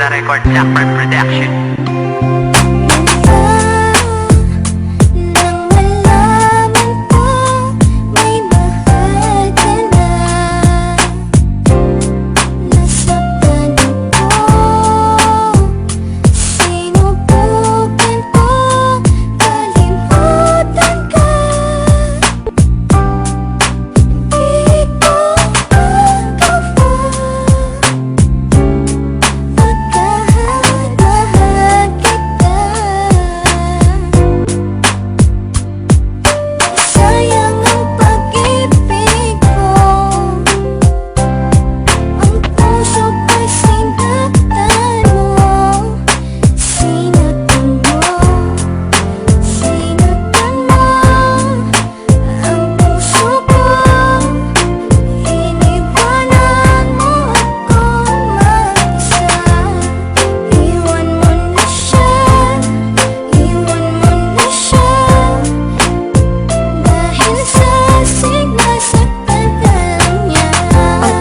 the record, Blackbird Production.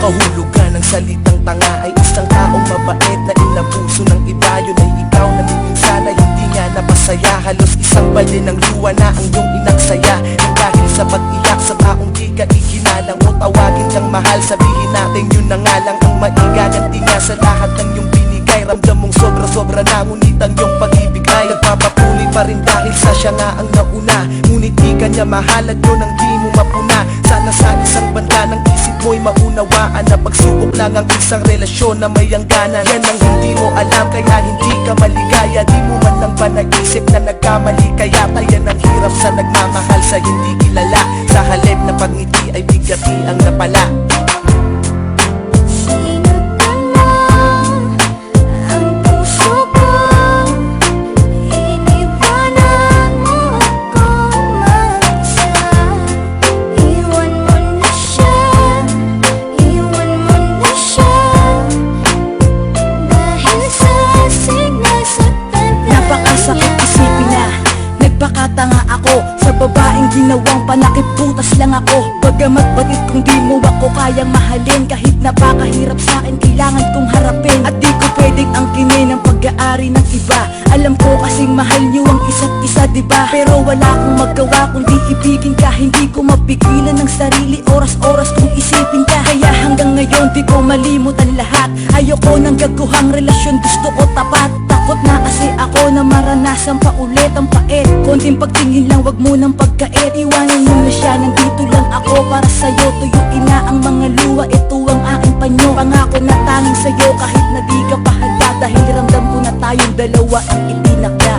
Kahulugan ng salitang tanga ay isang taong mabait na inabuso ng iba. Yun ay ikaw na sana hindi nga napasaya. Halos isang balde ng luwa na ang iyong inaksaya. Nang dahil sa pag-iyak sa taong di ka ikinalang o tawagin kang mahal, sabihin natin yun na nga lang ang maigaganti nga sa lahat ng iyong binigay. Ramdam mong sobra-sobra na, ngunit ang iyong pag-ibig ay nagpapatuloy pa rin dahil sa siya nga ang nauna. Ngunit di ka niya mahal at yun ang di mo mapuna. Sana sa isang banda ng isip mo'y maunawaan na pagsubok lang ang isang relasyon na may hangganan. Yan ang hindi mo alam kaya hindi ka maligaya. Di mo man lang ba naisip na nagkamali, kaya yan ang hirap sa nagmamahal sa hindi kilala. Sa halip na pagngiti ay bigati ang napala. Sakit isipin na nagpakatanga ako sa babaeng ginawang panakiputas lang ako. Bagamat batid kung di mo ako kayang mahalin, kahit napakahirap sa akin kailangan kong harapin. At di ko pwedeng angkinin ang pag-aari ng iba. Alam ko kasing mahal niyo ang isa't isa, diba? Pero wala akong magawa kundi ibigin ka. Hindi ko mapigilan ng sarili, oras-oras kung isipin ka. Kaya hanggang ngayon di ko malimutan lahat. Ayoko ng gaguhang relasyon, gusto ko tapat. Takot na kasi ako na maranasan pa ulit ang pait. Konting pagtingin lang, wag mo nang pagkait. Iwanan mo na siya, nandito lang ako para sa'yo. Tuyuin na ang mga luha, ito ang aking panyo. Pangako na tanging sa'yo kahit na di ka pahanda. Dahil ramdam ko na tayong dalawa ang itinakda.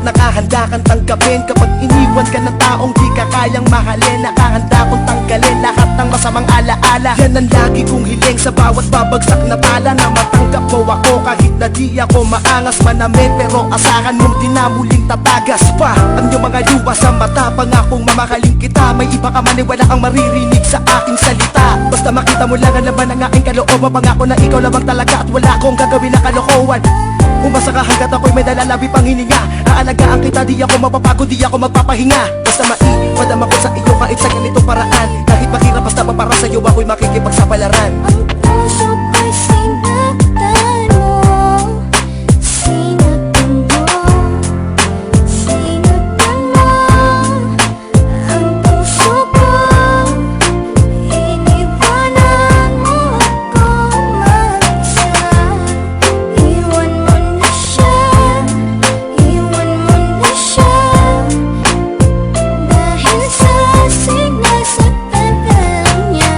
Nakahanda kang tanggapin kapag iniwan ka ng taong di ka kayang mahalin. Nakahanda kong tanggalin lahat ng masamang alaala. Yan ang lagi kong hiling sa bawat babagsak na pala, na matanggap mo ako kahit na di ako maangas manamit. Pero asahan mong di na muling tatagas pa ang iyong mga luha sa mata. Pangakong mamahalin kita, may iba ka man ay wala kang maririnig sa aking salita. Basta makita mo lang ang laban ng aking kalooban. Pangako na ikaw lamang talaga at wala akong gagawin na kalokohan. Umasa ka hanggat ako'y may dalalabi pang hininga. Aalagaan kita, di ako mapapagod, di ako magpapahinga. Basta maiwadam ako sa iyo kahit sa ganitong paraan. Kahit mahirap basta pa para sa'yo ako'y makikipagsapalaran. Ang puso ko'y sinaktan mo, sinaktan mo, sinaktan mo. Ang puso ko, iniwanan mo ako mag-isa. Iwan mo na siya, iwan mo na siya. Dahil sa signal sa tagal niya.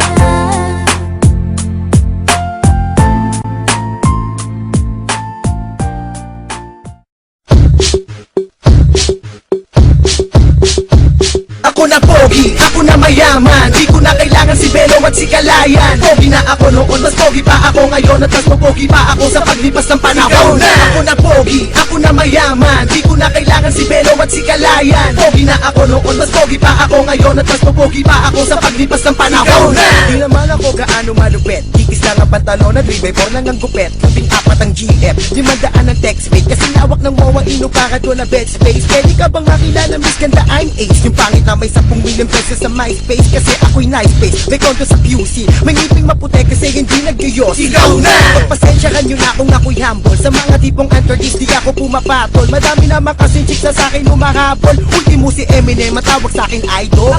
at sikalayan. Pogi na ako noon, mas pogi pa ako ngayon, at mas pogi pa ako sa paglipas ng panahon. Ako na pogi, ako na mayaman, di ko na kailangan si Belo at sikalayan. Pogi na ako noon, mas pogi pa ako ngayon, at mas pogi pa ako sa paglipas ng panahon. Di naman ako gaano malupet, kikis lang ang pantalon at 3x4 lang ang gupet. Kaping apat ang GF, 500 ang text rate, kasi lawak ng wawa inupakat ko na bed space. Pwede ka bang makilala Miss Ganda, I'm Ace? Yung pangit na may 10 million pesos sa MySpace, kasi ako'y nice face. May konto sa QC, may ngiping maputi kasi hindi nagyayos. Ikaw na! Pagpasensyahan nyo na kung ako'y humble, sa mga tipong antorgis di ako pumapatol. Madami naman kasing chicks na sa'kin humahabol. Ultimo si Eminem, matawag sa'kin idol.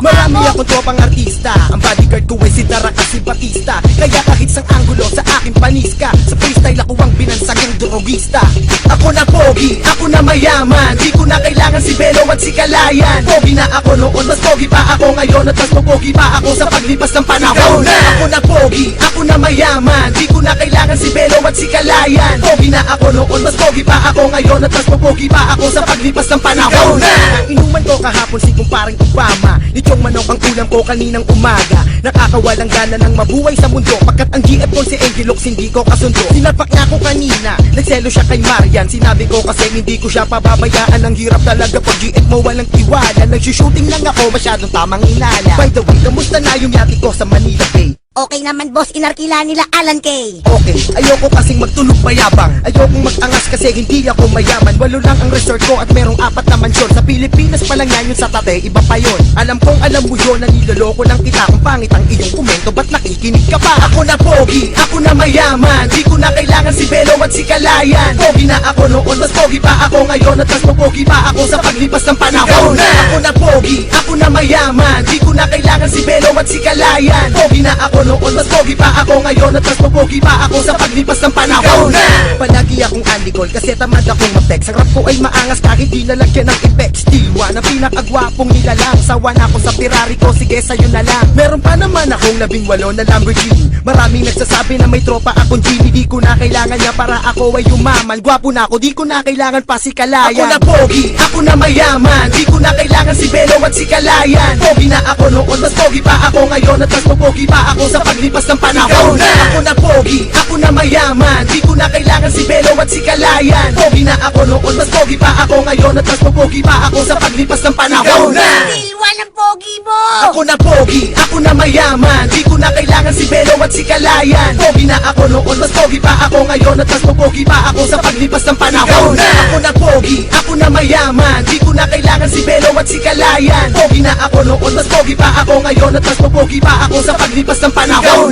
Marami akong tropang artista, ang bodyguard ko ay si Dara kasi Batista. Kaya kahit sang anggulo sa aking paniska, sa freestyle ako ang binansagang drogista. Ako na pogi, ako na mayaman, di ko na kailangan si Belo at si Kalayan. Pogi na ako noon, mas pogi pa ako ngayon, at mas pogi pa ako sa paglipas ng panahon. Ako na pogi, ako na mayaman, di ko na kailangan si Belo at si Kalayan. Pogi na ako noon, mas pogi pa ako ngayon, at mas pogi pa ako sa paglipas ng panahon. Inuman ko kahapon si kumparing Obama, lechong manok ang ulam ko kaninang umaga. Nakakawalang gana ng mabuhay sa mundo, pagkat ang GF ko si Angelox hindi ko kasundo. Sinapak niya ako kanina, nagselo siya kay Marian. Sinabi ko kasi hindi ko siya pababayaan. Ang hirap talaga pag GF mo walang tiwala. Nagsushooting lang ako, masyadong tamang inala. By the way, kamusta na yung yati ko sa Manila Bay? Okay naman boss, inarkila nila Alan Kay. Okay, ayoko kasing magtulog mayabang, ayokong mag-angas kasi hindi ako mayaman. 8 lang ang resort ko at merong 4 na mansyon. Sa Pilipinas pa lang yan, yung sa Tate, iba pa yon. Alam kong alam mo yun, na niloloko lang kita kung pangit ang iyong komento, ba't nakikinig ka pa? Ako na pogi, ako na mayaman, di ko na kailangan si Belo at si Kalayan. Pogi na ako noon, mas pogi pa ako ngayon, at mas pogi pa ako sa paglipas ng panahon. Ako na pogi, ako na mayaman, di ko na kailangan si Belo at si Kalayan. Pogi na ako noon, mas pogi pa ako ngayon, at mas pogi pa ako sa paglipas ng panahon. Palagi akong andikol kasi tamad akong mag-text. Ang rap ko ay maangas kahit di nalagyan ng effects. Still one, ang pinakagwapong nilalang. Sawa na ako sa Ferrari ko, sige sa'yo na lang. Meron pa naman akong 18 na Lamborghini. Maraming nagsasabi na may tropa akong genie. Di ko na kailangan niya para ako ay yumaman. Gwapo na ako, di ko na kailangan pa si Kalayan. Ako na pogi, ako na mayaman, di ko na kailangan si Belo at si Kalayan. Pogi na ako noon, mas pogi pa ako ngayon, at mas pogi pa ako sa paglipas ng panahon. Ako na pogi, ako na mayaman, di ko na kailangan si Belo at si Kalayan. Pogi na ako noon, mas pogi pa ako ngayon, at mas pogi pa ako sa paglipas ng panahon. Still walang pogi mo. Ako na pogi, ako na mayaman, di ko na kailangan si Belo at si Kalayan. Pogi na ako noon, mas pogi pa ako ngayon, at mas pogi pa ako sa paglipas ng panahon. Ako na pogi, ako na mayaman, di ko na kailangan si Belo at si Kalayan. Pogi na ako noon, mas pogi pa ako ngayon, at mas pogi pa ako sa paglipas ng panahon.